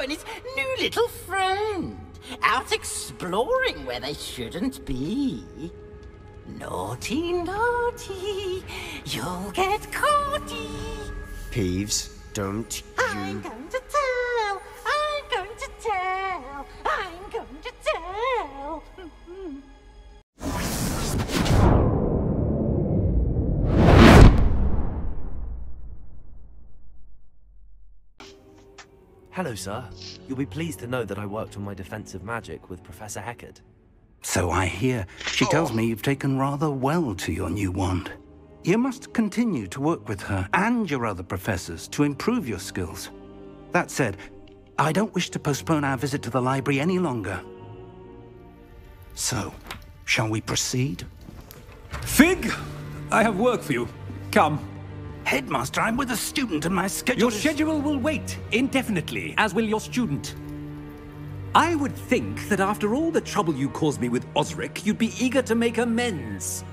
and his new little friend, out exploring where they shouldn't be. Naughty, naughty, you'll get caughty. Peeves, don't you... I'm going to tell, I'm going to tell, I'm going to tell. Hello, sir. You'll be pleased to know that I worked on my defensive magic with Professor Heckard. So I hear. She tells me you've taken rather well to your new wand. You must continue to work with her and your other professors to improve your skills. That said, I don't wish to postpone our visit to the library any longer. So, shall we proceed? Fig! I have work for you. Come. Headmaster, I'm with a student and my schedule Your is... schedule will wait indefinitely, as will your student. I would think that after all the trouble you caused me with Osric, you'd be eager to make amends.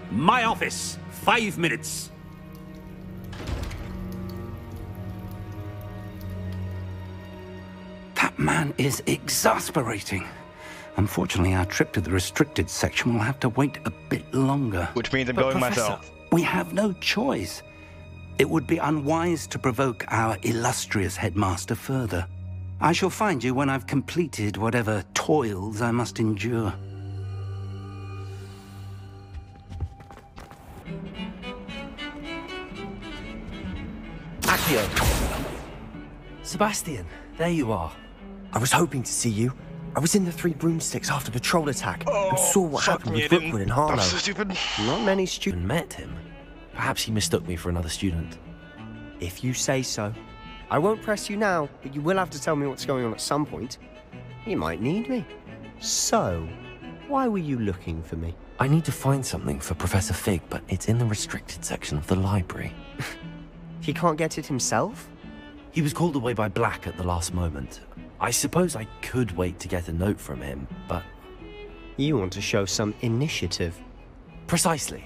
My office, 5 minutes. That man is exasperating. Unfortunately, our trip to the restricted section will have to wait a bit longer. Which means I'm But going Professor, myself. We have no choice. It would be unwise to provoke our illustrious headmaster further. I shall find you when I've completed whatever toils I must endure. Accio! Sebastian, there you are. I was hoping to see you. I was in the Three Broomsticks after the troll attack and saw what fuck happened me, with I didn't. Brookwood and I'm Harlow. so stupid. Not many students. And met him. Perhaps he mistook me for another student. If you say so. I won't press you now, but you will have to tell me what's going on at some point. You might need me. So, why were you looking for me? I need to find something for Professor Fig, but it's in the restricted section of the library. He can't get it himself? He was called away by Black at the last moment. I suppose I could wait to get a note from him, but... You want to show some initiative. Precisely.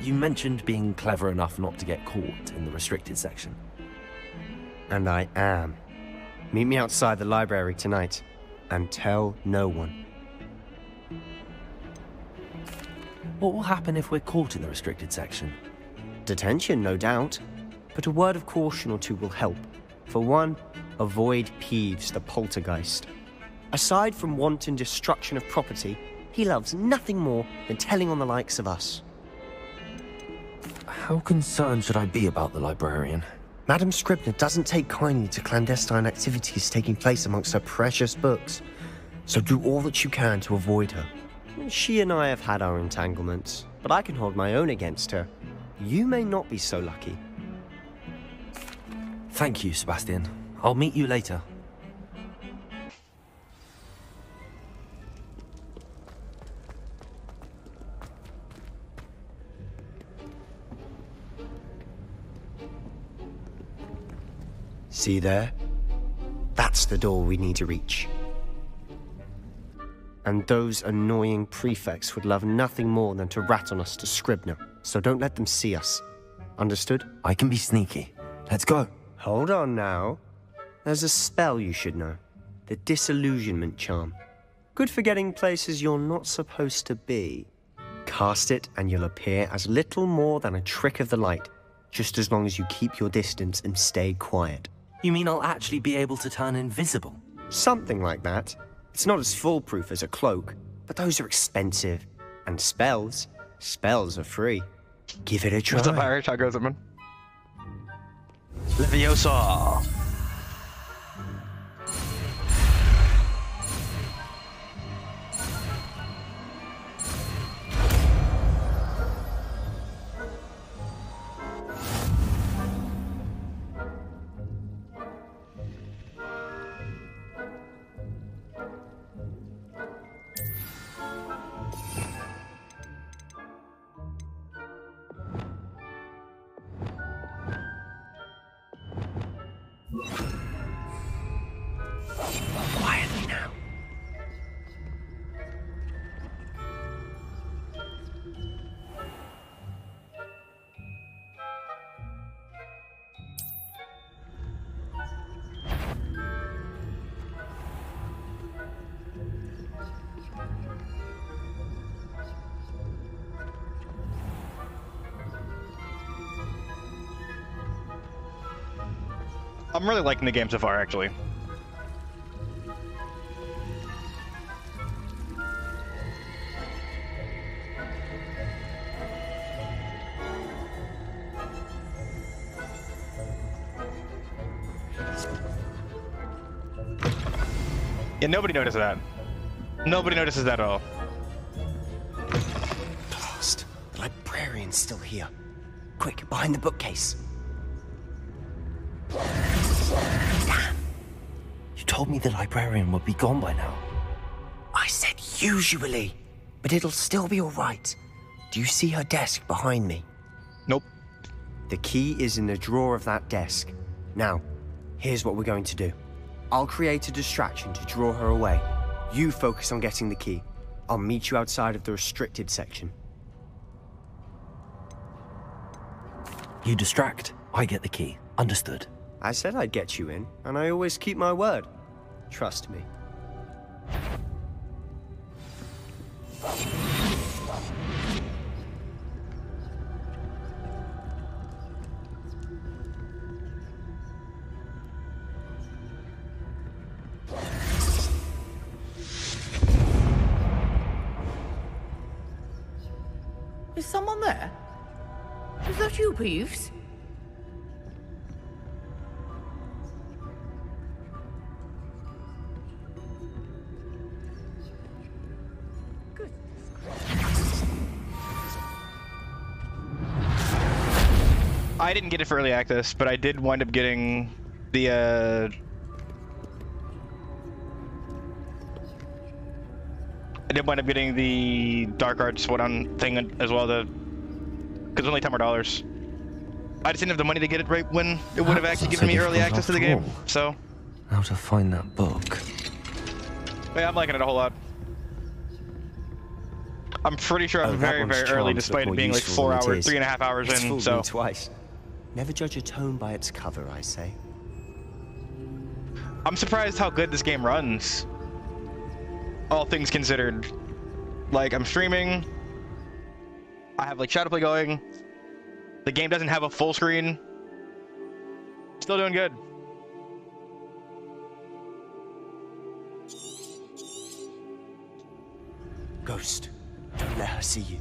You mentioned being clever enough not to get caught in the restricted section. And I am. Meet me outside the library tonight, and tell no one. What will happen if we're caught in the restricted section? Detention, no doubt. But a word of caution or two will help. For one, avoid Peeves the poltergeist. Aside from wanton destruction of property, he loves nothing more than telling on the likes of us. How concerned should I be about the librarian? Madame Scribner doesn't take kindly to clandestine activities taking place amongst her precious books, so do all that you can to avoid her. She and I have had our entanglements, but I can hold my own against her. You may not be so lucky. Thank you, Sebastian. I'll meet you later. See there? That's the door we need to reach. And those annoying prefects would love nothing more than to rat on us to Scribner, so don't let them see us. Understood? I can be sneaky. Let's go. Hold on now. There's a spell you should know. The Disillusionment Charm. Good for getting places you're not supposed to be. Cast it and you'll appear as little more than a trick of the light, just as long as you keep your distance and stay quiet. You mean I'll actually be able to turn invisible? Something like that. It's not as foolproof as a cloak, but those are expensive. And spells are free. Give it a try. What's up, Irish? How goes it, man? Leviosa! I'm really liking the game so far, actually. Yeah, nobody noticed that. Nobody notices that at all. Blast. The librarian's still here. Quick, behind the bookcase. Damn. You told me the librarian would be gone by now. I said usually, but it'll still be all right. Do you see her desk behind me? Nope. The key is in the drawer of that desk. Now, here's what we're going to do. I'll create a distraction to draw her away. You focus on getting the key. I'll meet you outside of the restricted section. You distract, I get the key. Understood. I said I'd get you in, and I always keep my word. Trust me. Is someone there? Is that you, Peeves? I didn't get it for early access, but I did wind up getting the Dark Arts one-on thing as well, because it's only $10. I just didn't have the money to get it right when it would have actually given me early access to the game, so. How to find that book? Yeah, I'm liking it a whole lot. I'm pretty sure I'm very, very early, despite it being like 4 hours, 3.5 hours in, so. Twice. Never judge a tome by its cover, I say. I'm surprised how good this game runs. All things considered. Like, I'm streaming. I have like Shadowplay going. The game doesn't have a full screen. Still doing good. Ghost, don't let her see you.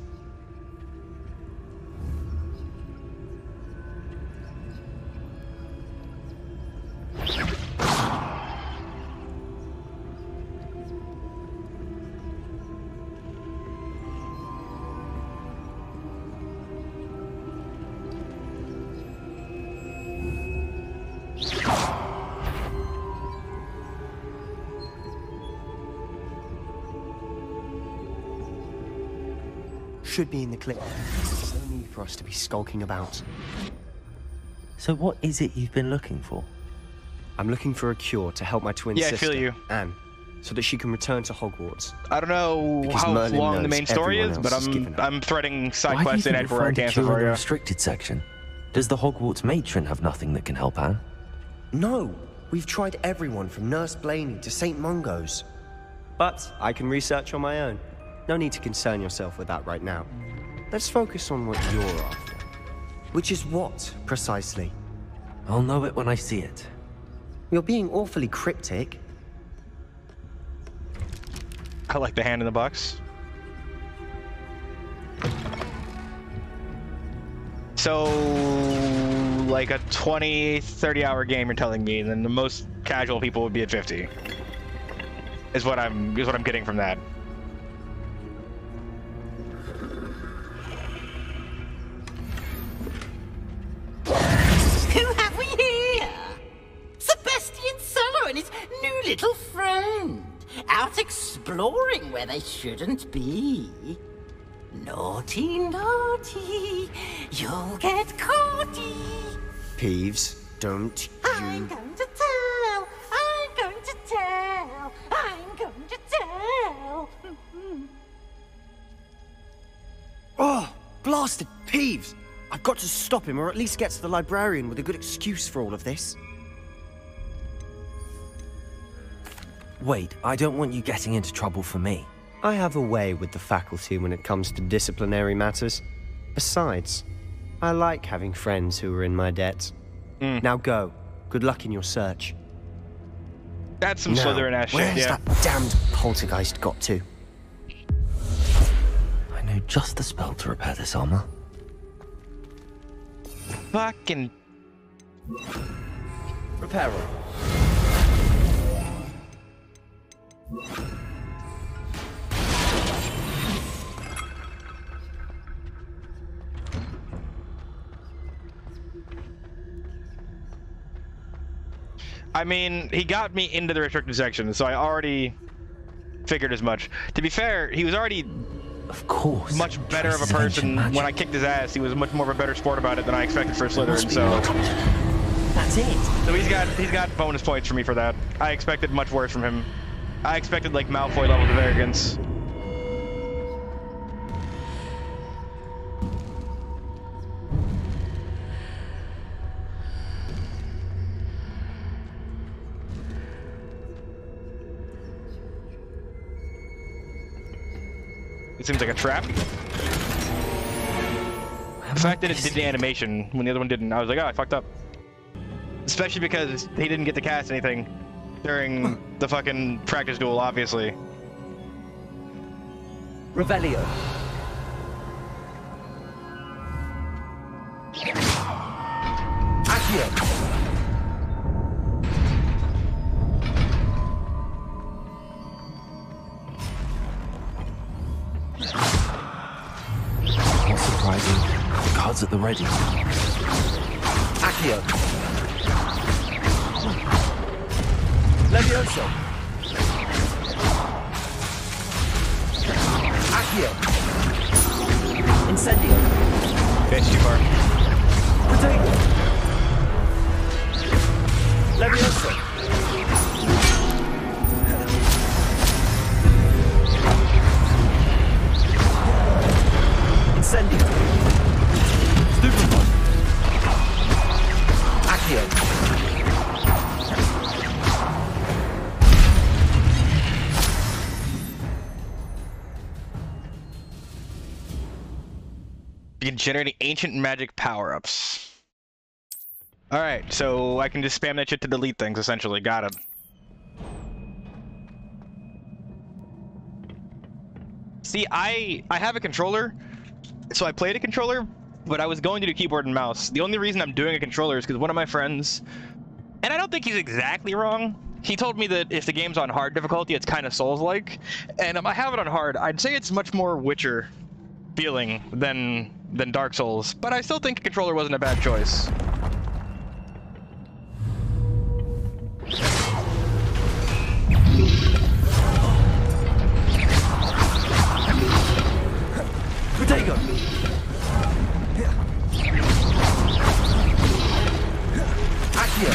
Should be in the clip. There's no need for us to be skulking about. So what is it you've been looking for? I'm looking for a cure to help my twin sister, I feel you. Anne, so that she can return to Hogwarts. I don't know Because how Merlin long the knows main story everyone is, but else has given up. I'm threading side Why do you quests in think everywhere I you'll can find a cure for in the you. restricted section? Does the Hogwarts matron have nothing that can help Anne? No, we've tried everyone from Nurse Blaney to St. Mungo's. But I can research on my own. No need to concern yourself with that right now. Let's focus on what you're after. Which is what, precisely? I'll know it when I see it. You're being awfully cryptic. I like the hand in the box. So, like a 20, 30-hour game, you're telling me, then the most casual people would be at 50. Is what I'm getting from that. Who have we here? Sebastian Solo and his new little friend. Out exploring where they shouldn't be. Naughty, naughty. You'll get caughty. Peeves, don't I'm you... going to tell. I'm going to tell. I'm going to tell. Oh, blasted Peeves! I've got to stop him, or at least get to the librarian with a good excuse for all of this. Wait, I don't want you getting into trouble for me. I have a way with the faculty when it comes to disciplinary matters. Besides, I like having friends who are in my debt. Now go. Good luck in your search. That's some Now, Slytherin ass shit, where's yeah. that damned poltergeist got to? I know just the spell to repair this armor. Fucking. Repairer. I mean, he got me into the restricted section, so I already figured as much. To be fair, he was already Of course. much better of a Traces of ancient person magic. when I kicked his ass. He was much more of a better sport about it than I expected for a There must Slytherin, be so... more coming. That's it. So he's got bonus points for me for that. I expected much worse from him. I expected like Malfoy levels of arrogance. It seems like a trap. The fact that it did the animation when the other one didn't, I was like, oh, I fucked up. Especially because he didn't get to cast anything during the fucking practice duel, obviously. Revelio. Accio. Not surprising. Cards at the ready. Accio. Levioso. Accio. Incendio. Okay, it's too far. Protego. Levioso. Incendio. Stupefy. Accio. Begin generating ancient magic power-ups. Alright, so I can just spam that shit to delete things, essentially. Got it. See, I have a controller, so I played a controller, but I was going to do keyboard and mouse. The only reason I'm doing a controller is because one of my friends, and I don't think he's exactly wrong, he told me that if the game's on hard difficulty, it's kind of Souls-like, and I have it on hard. I'd say it's much more Witcher feeling than Dark Souls, but I still think a controller wasn't a bad choice. Protego. Accio.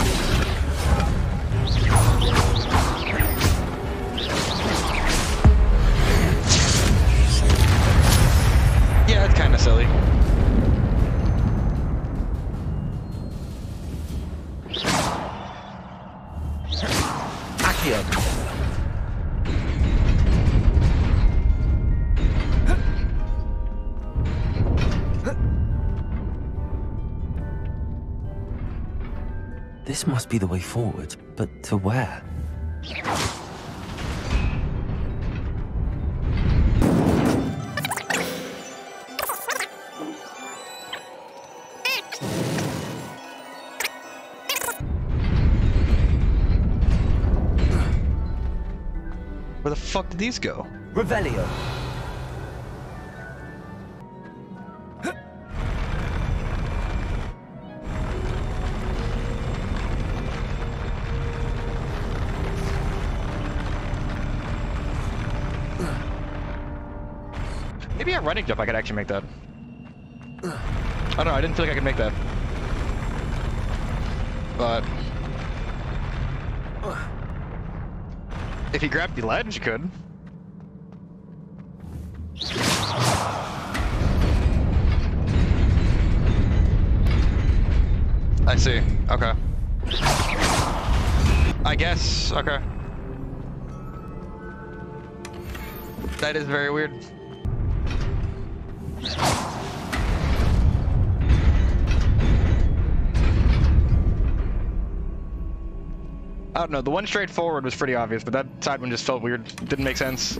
Yeah, it's kind of silly. Accio. This must be the way forward, but to where? Where the fuck did these go? Revelio. Maybe a running jump I could actually make that. I don't know, I didn't feel like I could make that. But... if he grabbed the ledge, you could. I see. Okay. I guess. Okay. That is very weird. I don't know, the one straight forward was pretty obvious, but that side one just felt weird. Didn't make sense.